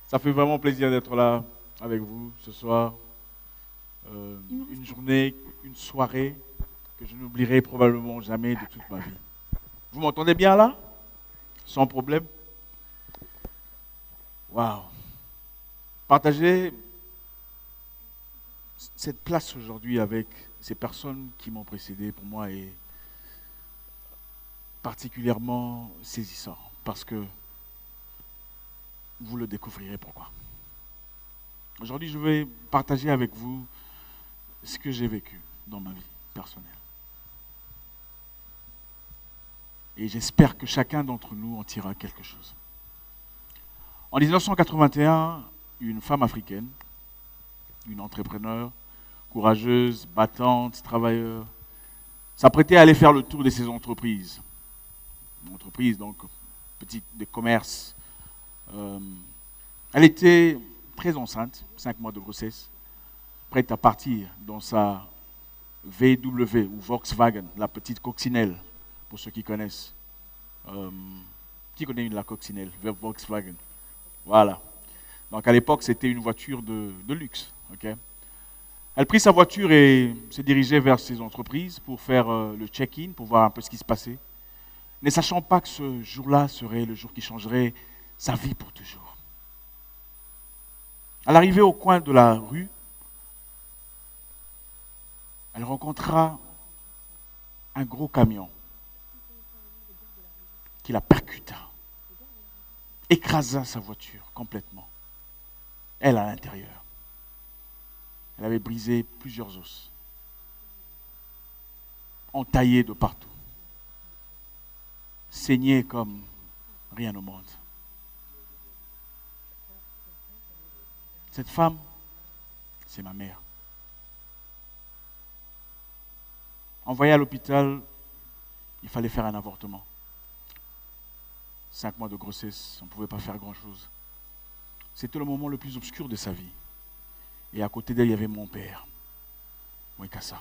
Ça fait vraiment plaisir d'être là avec vous ce soir. Une journée, une soirée que je n'oublierai probablement jamais de toute ma vie. Vous m'entendez bien là? Sans problème? Waouh! Partager cette place aujourd'hui avec ces personnes qui m'ont précédé pour moi est particulièrement saisissant parce que vous le découvrirez pourquoi. Aujourd'hui, je vais partager avec vous ce que j'ai vécu dans ma vie personnelle. Et j'espère que chacun d'entre nous en tirera quelque chose. En 1981, une femme africaine, une entrepreneure, courageuse, battante, travailleuse, s'apprêtait à aller faire le tour de ses entreprises. Une entreprise, donc, petite, de commerce. Elle était très enceinte, 5 mois de grossesse, prête à partir dans sa VW ou Volkswagen, la petite coccinelle, pour ceux qui connaissent. Qui connaît la coccinelle, Volkswagen? Voilà. Donc à l'époque, c'était une voiture de luxe. Okay? Elle prit sa voiture et se dirigeait vers ses entreprises pour faire le check-in, pour voir un peu ce qui se passait, ne sachant pas que ce jour-là serait le jour qui changerait sa vie pour toujours. À l'arrivée au coin de la rue, elle rencontra un gros camion qui la percuta, écrasa sa voiture complètement. Elle à l'intérieur. Elle avait brisé plusieurs os, entaillé de partout, saigné comme rien au monde. Cette femme, c'est ma mère. Envoyée à l'hôpital, il fallait faire un avortement. 5 mois de grossesse, on ne pouvait pas faire grand-chose. C'était le moment le plus obscur de sa vie. Et à côté d'elle, il y avait mon père, Mwekassa,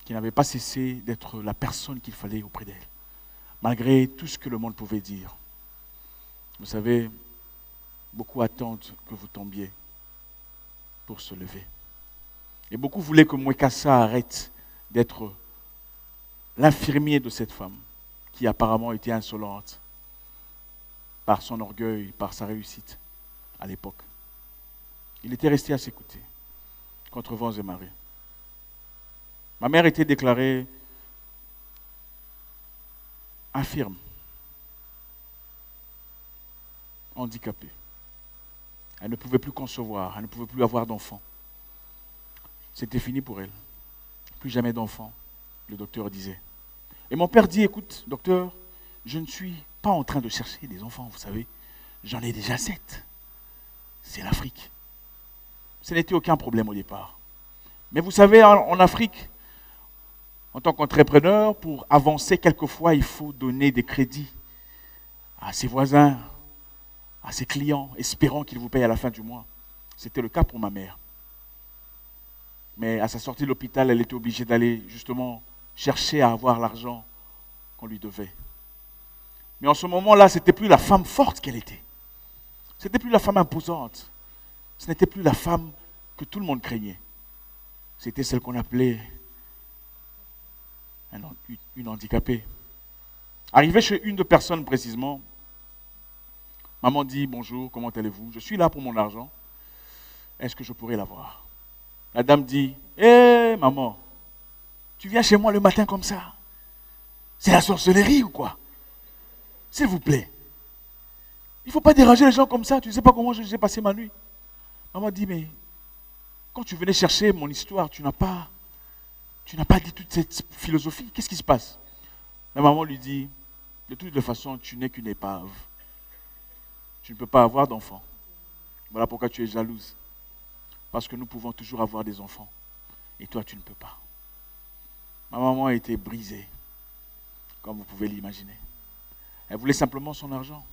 qui n'avait pas cessé d'être la personne qu'il fallait auprès d'elle, malgré tout ce que le monde pouvait dire. Vous savez, beaucoup attendent que vous tombiez pour se lever. Et beaucoup voulaient que Mwekassa arrête d'être l'infirmier de cette femme, qui apparemment était insolente par son orgueil, par sa réussite à l'époque. Il était resté à s'écouter, contre vents et marées. Ma mère était déclarée infirme, handicapée. Elle ne pouvait plus concevoir, elle ne pouvait plus avoir d'enfants. C'était fini pour elle. Plus jamais d'enfants, le docteur disait. Et mon père dit, écoute, docteur, je ne suis pas en train de chercher des enfants, vous savez. J'en ai déjà 7. C'est l'Afrique. Ce n'était aucun problème au départ. Mais vous savez, en Afrique, en tant qu'entrepreneur, pour avancer, quelquefois, il faut donner des crédits à ses voisins, à ses clients, espérant qu'ils vous payent à la fin du mois. C'était le cas pour ma mère. Mais à sa sortie de l'hôpital, elle était obligée d'aller justement chercher à avoir l'argent qu'on lui devait. Mais en ce moment-là, ce n'était plus la femme forte qu'elle était. Ce n'était plus la femme imposante. Ce n'était plus la femme que tout le monde craignait. C'était celle qu'on appelait une handicapée. Arrivée chez une de personnes précisément, maman dit, bonjour, comment allez-vous? Je suis là pour mon argent. Est-ce que je pourrais l'avoir? La dame dit, hé maman, tu viens chez moi le matin comme ça? C'est la sorcellerie ou quoi? S'il vous plaît. Il ne faut pas déranger les gens comme ça. Tu ne sais pas comment j'ai passé ma nuit. Maman dit, mais quand tu venais chercher mon histoire, tu n'as pas dit toute cette philosophie. Qu'est-ce qui se passe? La maman lui dit, de toute façon, tu n'es qu'une épave. Tu ne peux pas avoir d'enfant. Voilà pourquoi tu es jalouse. Parce que nous pouvons toujours avoir des enfants. Et toi, tu ne peux pas. Ma maman a été brisée, comme vous pouvez l'imaginer. Elle voulait simplement son argent.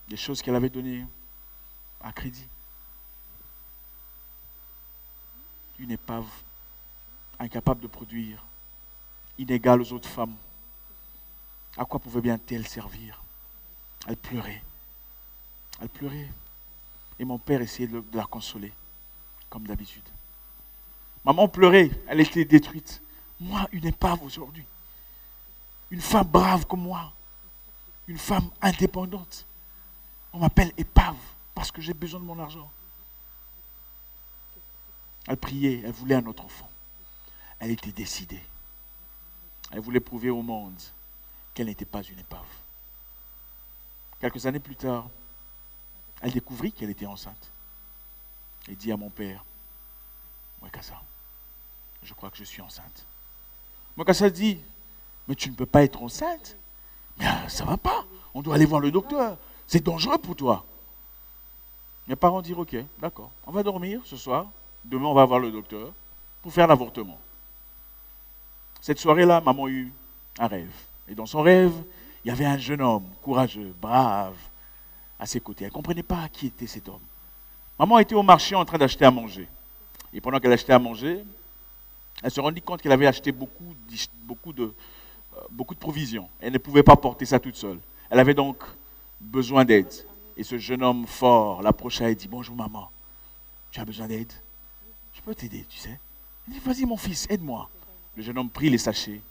Des choses qu'elle avait données à crédit. Une épave incapable de produire, inégale aux autres femmes. À quoi pouvait bien-elle servir? Elle pleurait. Elle pleurait. Et mon père essayait de la consoler, comme d'habitude. Maman pleurait, elle était détruite. Moi, une épave aujourd'hui. Une femme brave comme moi. Une femme indépendante. On m'appelle épave parce que j'ai besoin de mon argent. Elle priait, elle voulait un autre enfant. Elle était décidée. Elle voulait prouver au monde qu'elle n'était pas une épave. Quelques années plus tard, elle découvrit qu'elle était enceinte. Et dit à mon père, Mwekassa, je crois que je suis enceinte. Mwekassa dit, mais tu ne peux pas être enceinte. Mais ça ne va pas, on doit aller voir le docteur. C'est dangereux pour toi. Mes parents dirent, ok, d'accord, on va dormir ce soir. Demain, on va voir le docteur pour faire l'avortement. Cette soirée-là, maman eut un rêve. Et dans son rêve, il y avait un jeune homme, courageux, brave, à ses côtés. Elle ne comprenait pas qui était cet homme. Maman était au marché en train d'acheter à manger. Et pendant qu'elle achetait à manger, elle se rendit compte qu'elle avait acheté beaucoup de provisions. Elle ne pouvait pas porter ça toute seule. Elle avait donc besoin d'aide. Et ce jeune homme fort l'approcha et dit, bonjour maman, tu as besoin d'aide? Je peux t'aider, tu sais. Il dit, vas-y mon fils, aide-moi. Le jeune homme prit les sachets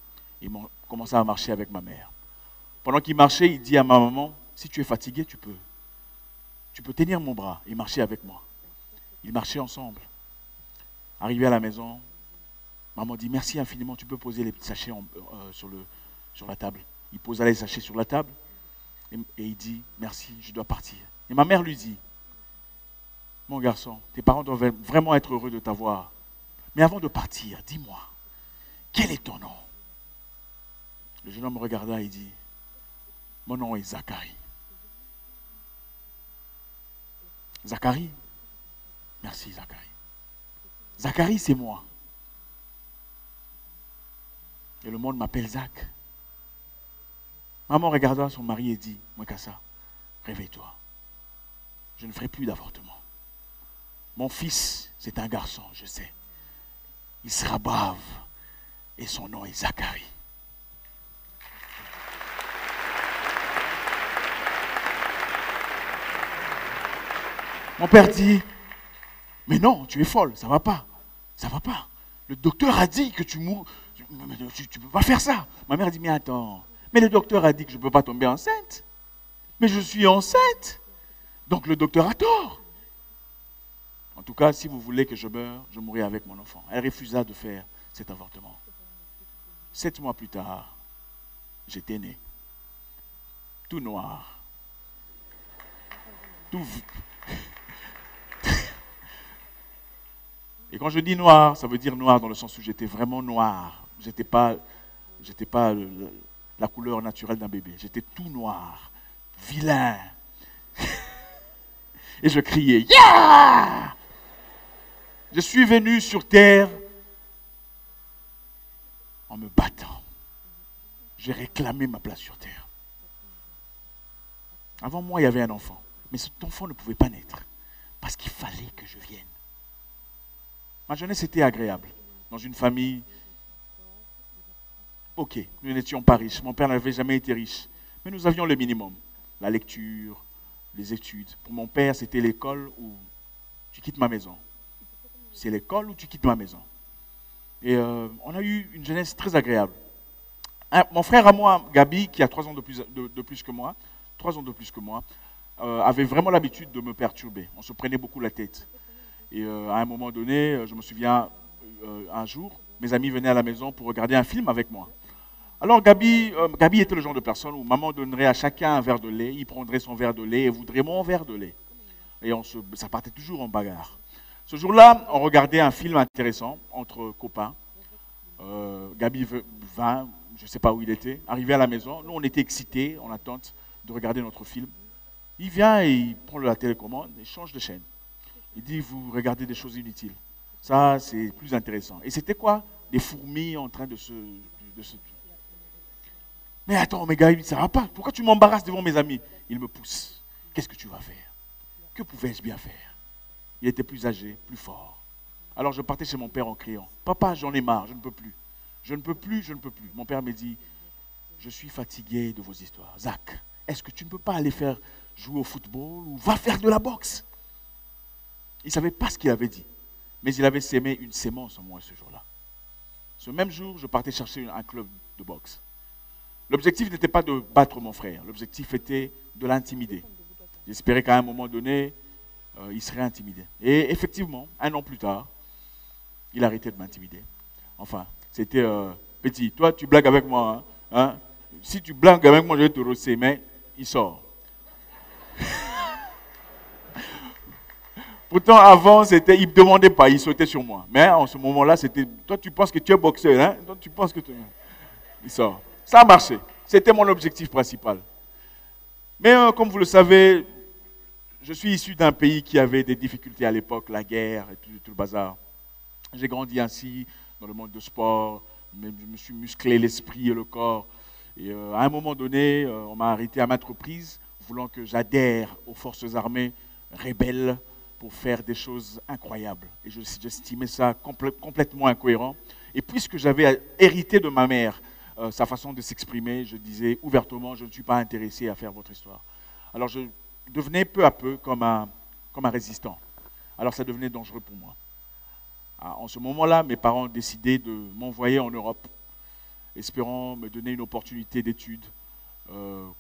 et commença à marcher avec ma mère. Pendant qu'il marchait, il dit à ma maman, si tu es fatigué, tu peux tenir mon bras et marcher avec moi. Ils marchaient ensemble. Arrivé à la maison, maman dit, merci infiniment, tu peux poser les petits sachets sur la table. Il posa les sachets sur la table et il dit, merci, je dois partir. Et ma mère lui dit, mon garçon, tes parents doivent vraiment être heureux de t'avoir. Mais avant de partir, dis-moi, quel est ton nom? Le jeune homme me regarda et dit, mon nom est Zacharie. Zacharie? Merci Zacharie. Zacharie, c'est moi. Et le monde m'appelle Zach. Maman regarda son mari et dit, Mwekassa, réveille-toi. Je ne ferai plus d'avortement. Mon fils, c'est un garçon, je sais. Il sera brave. Et son nom est Zacharie. Mon père dit, mais non, tu es folle, ça ne va pas. Ça ne va pas. Le docteur a dit que tu mourras. Tu ne peux pas faire ça. Ma mère dit, mais attends. Mais le docteur a dit que je ne peux pas tomber enceinte. Mais je suis enceinte. Donc le docteur a tort. En tout cas, si vous voulez que je meure, je mourrai avec mon enfant. Elle refusa de faire cet avortement. 7 mois plus tard, j'étais né. Tout noir. Tout... Et quand je dis noir, ça veut dire noir dans le sens où j'étais vraiment noir. J'étais pas la couleur naturelle d'un bébé. J'étais tout noir, vilain. Et je criais, yeah! Je suis venu sur terre en me battant. J'ai réclamé ma place sur terre. Avant moi, il y avait un enfant. Mais cet enfant ne pouvait pas naître. Parce qu'il fallait que je vienne. Ma jeunesse était agréable. Dans une famille, ok, nous n'étions pas riches. Mon père n'avait jamais été riche. Mais nous avions le minimum. La lecture, les études. Pour mon père, c'était l'école où tu quittes ma maison. C'est l'école où tu quittes ma maison. Et on a eu une jeunesse très agréable. Mon frère à moi, Gabi, qui a 3 ans de plus que moi, 3 ans de plus que moi, avait vraiment l'habitude de me perturber. On se prenait beaucoup la tête. Et à un moment donné, je me souviens, un jour, mes amis venaient à la maison pour regarder un film avec moi. Alors Gabi était le genre de personne où maman donnerait à chacun un verre de lait, il prendrait son verre de lait et voudrait mon verre de lait. Et ça partait toujours en bagarre. Ce jour-là, on regardait un film intéressant entre copains. Gabi vint, je ne sais pas où il était, arrivé à la maison. Nous, on était excités, en attente de regarder notre film. Il vient et il prend la télécommande et change de chaîne. Il dit, vous regardez des choses inutiles. Ça, c'est plus intéressant. Et c'était quoi? Des fourmis en train de se... Mais attends, mes gars, ça ne va pas. Pourquoi tu m'embarrasses devant mes amis? Il me pousse. Qu'est-ce que tu vas faire? Que pouvais-je bien faire? Il était plus âgé, plus fort. Alors je partais chez mon père en criant, papa, j'en ai marre, je ne peux plus. Je ne peux plus, je ne peux plus. Mon père me dit, je suis fatigué de vos histoires. Zach, est-ce que tu ne peux pas aller faire joue au football ou va faire de la boxe. Il ne savait pas ce qu'il avait dit, mais il avait sémé une sémence en moi ce jour-là. Ce même jour, je partais chercher un club de boxe. L'objectif n'était pas de battre mon frère, l'objectif était de l'intimider. J'espérais qu'à un moment donné, il serait intimidé. Et effectivement, 1 an plus tard, il arrêtait de m'intimider. Enfin, c'était petit. Toi, tu blagues avec moi. Hein? Si tu blagues avec moi, je vais te rosser, mais il sort. Pourtant, avant, il ne me demandait pas, il sautait sur moi. Mais en ce moment-là, c'était, toi, tu penses que tu es boxeur, hein? Toi, tu penses que tu... Il sort. Ça a marché. C'était mon objectif principal. Mais comme vous le savez, je suis issu d'un pays qui avait des difficultés à l'époque, la guerre et tout le bazar. J'ai grandi ainsi, dans le monde du sport, je me suis musclé l'esprit et le corps. Et à un moment donné, on m'a arrêté à maintes reprises, voulant que j'adhère aux forces armées rebelles pour faire des choses incroyables. Et j'estimais ça complètement incohérent. Et puisque j'avais hérité de ma mère sa façon de s'exprimer, je disais ouvertement, je ne suis pas intéressé à faire votre histoire. Alors je devenais peu à peu comme un résistant. Alors ça devenait dangereux pour moi. En ce moment-là, mes parents ont décidé de m'envoyer en Europe, espérant me donner une opportunité d'études,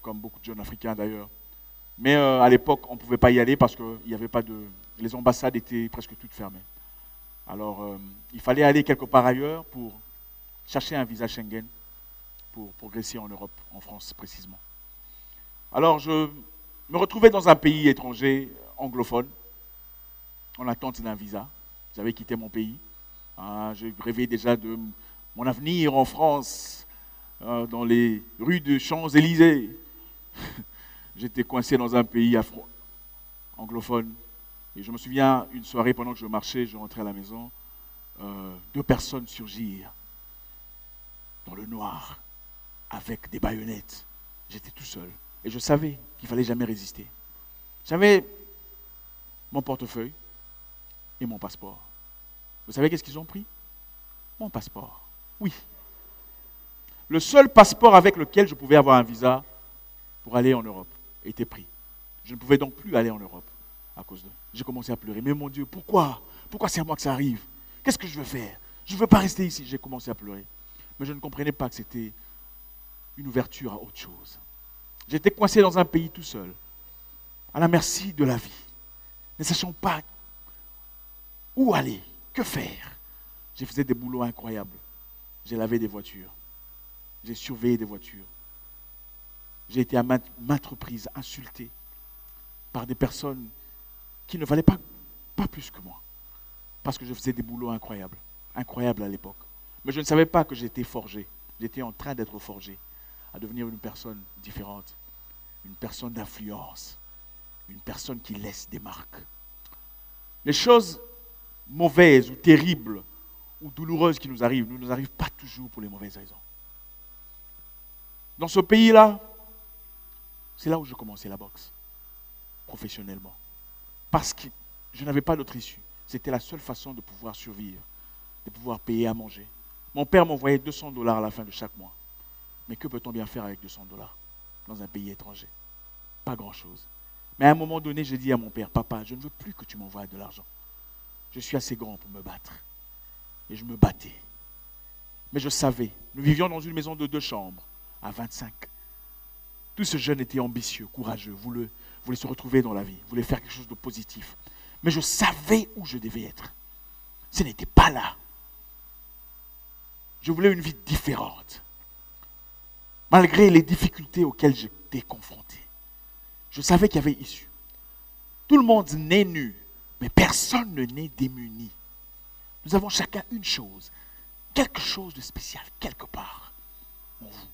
comme beaucoup de jeunes Africains d'ailleurs. Mais à l'époque, on ne pouvait pas y aller parce que il y avait pas de... les ambassades étaient presque toutes fermées. Alors, il fallait aller quelque part ailleurs pour chercher un visa Schengen pour progresser en Europe, en France précisément. Alors, je me retrouvais dans un pays étranger, anglophone, en attente d'un visa. J'avais quitté mon pays. Je rêvais déjà de mon avenir en France, dans les rues de Champs-Élysées. J'étais coincé dans un pays anglophone. Et je me souviens, une soirée, pendant que je marchais, je rentrais à la maison, 2 personnes surgirent dans le noir, avec des baïonnettes. J'étais tout seul. Et je savais qu'il ne fallait jamais résister. J'avais mon portefeuille et mon passeport. Vous savez qu'est-ce qu'ils ont pris? Mon passeport. Oui. Le seul passeport avec lequel je pouvais avoir un visa pour aller en Europe était pris. Je ne pouvais donc plus aller en Europe à cause d'eux. J'ai commencé à pleurer. Mais mon Dieu, pourquoi? Pourquoi c'est à moi que ça arrive? Qu'est-ce que je veux faire? Je ne veux pas rester ici. J'ai commencé à pleurer. Mais je ne comprenais pas que c'était une ouverture à autre chose. J'étais coincé dans un pays tout seul, à la merci de la vie, ne sachant pas où aller, que faire. J'ai fait des boulots incroyables. J'ai lavé des voitures. J'ai surveillé des voitures. J'ai été à maintes reprises insulté par des personnes qui ne valaient pas plus que moi. Parce que je faisais des boulots incroyables. Incroyables à l'époque. Mais je ne savais pas que j'étais forgé. J'étais en train d'être forgé à devenir une personne différente. Une personne d'influence. Une personne qui laisse des marques. Les choses mauvaises ou terribles ou douloureuses qui nous arrivent, ne nous arrivent pas toujours pour les mauvaises raisons. Dans ce pays-là, c'est là où je commençais la boxe, professionnellement. Parce que je n'avais pas d'autre issue. C'était la seule façon de pouvoir survivre, de pouvoir payer à manger. Mon père m'envoyait $200 à la fin de chaque mois. Mais que peut-on bien faire avec $200 dans un pays étranger? Pas grand-chose. Mais à un moment donné, j'ai dit à mon père, papa, je ne veux plus que tu m'envoies de l'argent. Je suis assez grand pour me battre. Et je me battais. Mais je savais, nous vivions dans une maison de 2 chambres, à 25. Tous ces jeunes étaient ambitieux, courageux, voulaient se retrouver dans la vie, voulaient faire quelque chose de positif. Mais je savais où je devais être. Ce n'était pas là. Je voulais une vie différente. Malgré les difficultés auxquelles j'étais confronté. Je savais qu'il y avait issue. Tout le monde naît nu, mais personne ne naît démuni. Nous avons chacun une chose, quelque chose de spécial, quelque part en vous.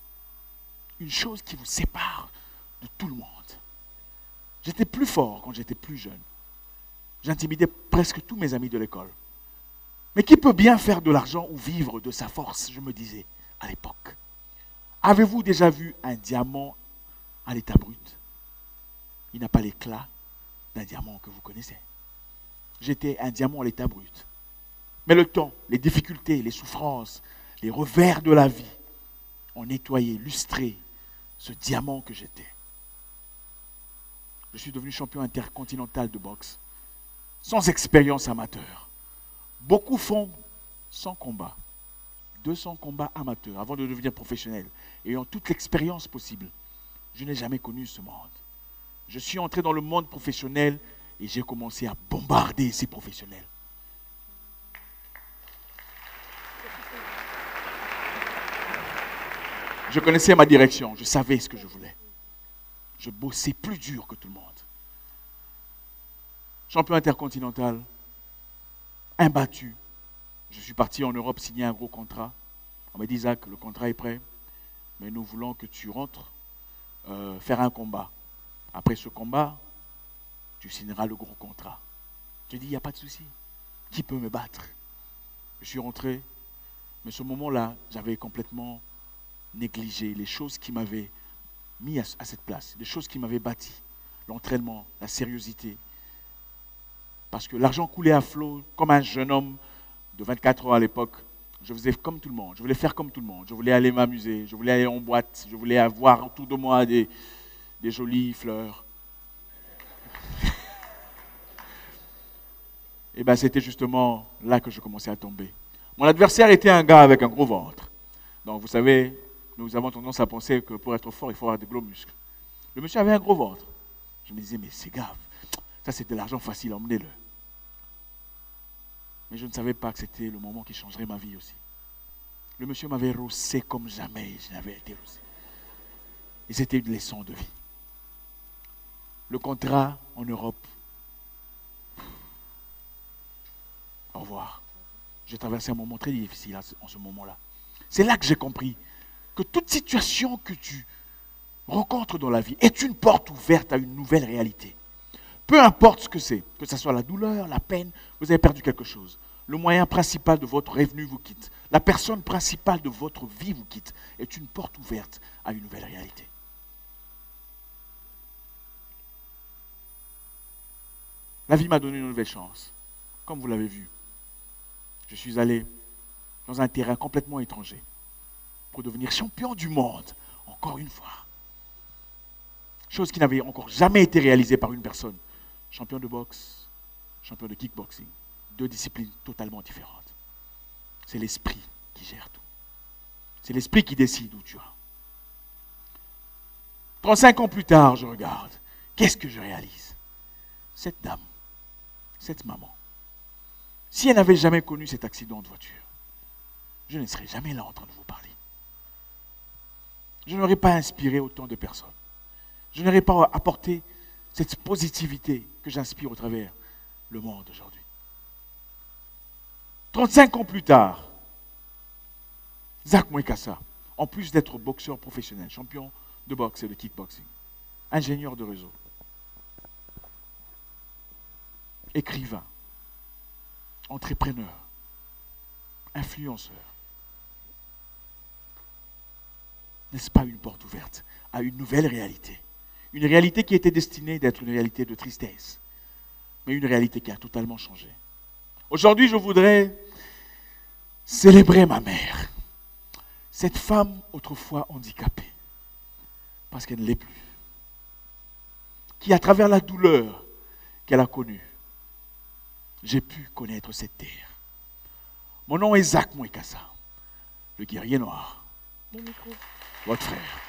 Une chose qui vous sépare de tout le monde. J'étais plus fort quand j'étais plus jeune. J'intimidais presque tous mes amis de l'école. Mais qui peut bien faire de l'argent ou vivre de sa force, je me disais à l'époque. Avez-vous déjà vu un diamant à l'état brut? Il n'a pas l'éclat d'un diamant que vous connaissez. J'étais un diamant à l'état brut. Mais le temps, les difficultés, les souffrances, les revers de la vie ont nettoyé, lustré ce diamant que j'étais. Je suis devenu champion intercontinental de boxe, sans expérience amateur. Beaucoup font 100 combats, 200 combats amateurs avant de devenir professionnel, ayant toute l'expérience possible. Je n'ai jamais connu ce monde. Je suis entré dans le monde professionnel et j'ai commencé à bombarder ces professionnels. Je connaissais ma direction, je savais ce que je voulais. Je bossais plus dur que tout le monde. Champion intercontinental, imbattu. Je suis parti en Europe signer un gros contrat. On m'a dit, Isaac, le contrat est prêt, mais nous voulons que tu rentres faire un combat. Après ce combat, tu signeras le gros contrat. J'ai dit, il n'y a pas de souci. Qui peut me battre? Je suis rentré, mais ce moment-là, j'avais complètement négligé les choses qui m'avaient mis à cette place, les choses qui m'avaient bâti, l'entraînement, la sérieuxité. Parce que l'argent coulait à flot, comme un jeune homme de 24 ans à l'époque. Je faisais comme tout le monde, je voulais faire comme tout le monde, je voulais aller m'amuser, je voulais aller en boîte, je voulais avoir autour de moi des jolies fleurs. Et bien c'était justement là que je commençais à tomber. Mon adversaire était un gars avec un gros ventre. Donc vous savez, nous avons tendance à penser que pour être fort, il faut avoir des gros muscles. Le monsieur avait un gros ventre. Je me disais, mais c'est grave, ça c'est de l'argent facile, emmenez-le. Mais je ne savais pas que c'était le moment qui changerait ma vie aussi. Le monsieur m'avait rossé comme jamais je n'avais été rossé. Et c'était une leçon de vie. Le contrat en Europe. Au revoir. J'ai traversé un moment très difficile en ce moment-là. C'est là que j'ai compris que toute situation que tu rencontres dans la vie est une porte ouverte à une nouvelle réalité. Peu importe ce que c'est, que ce soit la douleur, la peine, vous avez perdu quelque chose. Le moyen principal de votre revenu vous quitte. La personne principale de votre vie vous quitte. Est une porte ouverte à une nouvelle réalité. La vie m'a donné une nouvelle chance. Comme vous l'avez vu, je suis allé dans un terrain complètement étranger pour devenir champion du monde, encore une fois. Chose qui n'avait encore jamais été réalisée par une personne. Champion de boxe, champion de kickboxing. Deux disciplines totalement différentes. C'est l'esprit qui gère tout. C'est l'esprit qui décide où tu vas. 35 ans plus tard, je regarde. Qu'est-ce que je réalise? Cette dame, cette maman, si elle n'avait jamais connu cet accident de voiture, je ne serais jamais là en train de vous parler. Je n'aurais pas inspiré autant de personnes. Je n'aurais pas apporté cette positivité que j'inspire au travers le monde aujourd'hui. 35 ans plus tard, Zach Mwekassa, en plus d'être boxeur professionnel, champion de boxe et de kickboxing, ingénieur de réseau, écrivain, entrepreneur, influenceur, n'est-ce pas une porte ouverte à une nouvelle réalité? Une réalité qui était destinée d'être une réalité de tristesse, mais une réalité qui a totalement changé. Aujourd'hui, je voudrais célébrer ma mère, cette femme autrefois handicapée, parce qu'elle ne l'est plus, qui, à travers la douleur qu'elle a connue, j'ai pu connaître cette terre. Mon nom est Zach Mwekassa, le guerrier noir, votre frère.